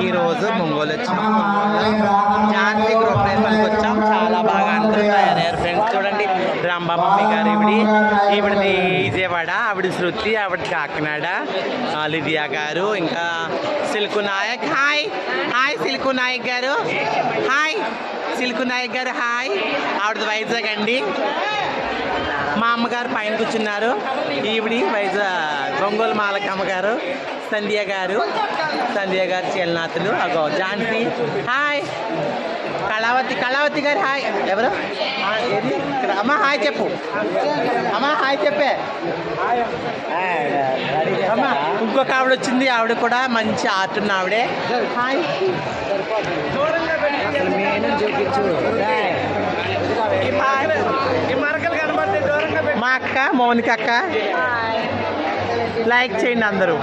ఈరోజు ఒంగోలు వచ్చాం. ఝాన్సీ గృహప్రవేశానికి వచ్చాం. చాలా బాగా అందరూ తయారయ్యారు ఫ్రెండ్స్. చూడండి, రాంబా మమ్మీ గారు ఈవిడిది విజయవాడ, ఆవిడ శృతి, ఆవిడ కాకినాడ, లిదియా గారు, ఇంకా సిల్కు నాయక్. హాయ్ హాయ్ సిల్కు నాయక్ గారు. హాయ్ సిల్కు నాయక్ గారు. హాయ్. ఆవిడది వైజాగ్ అండి. మా అమ్మగారు పైన కూర్చున్నారు. ఈవిడి వైజాగ్ ఒంగోలు మాలకమ్మ గారు, సంధ్య గారు చెల్నాథులు. అగో ఝాన్సీ. హాయ్. కళావతి గారు. హాయ్. ఎవరు ఏది అమ్మ? హాయ్ చెప్పు అమ్మ. హాయ్ చెప్పే అమ్మ. ఇంకొక ఆవిడ వచ్చింది. ఆవిడ కూడా మంచి ఆర్ట్ ఉన్న ఆవిడే. హాయ్. మా అక్క మౌనిక అక్క. లైక్ చేయండి అందరూ.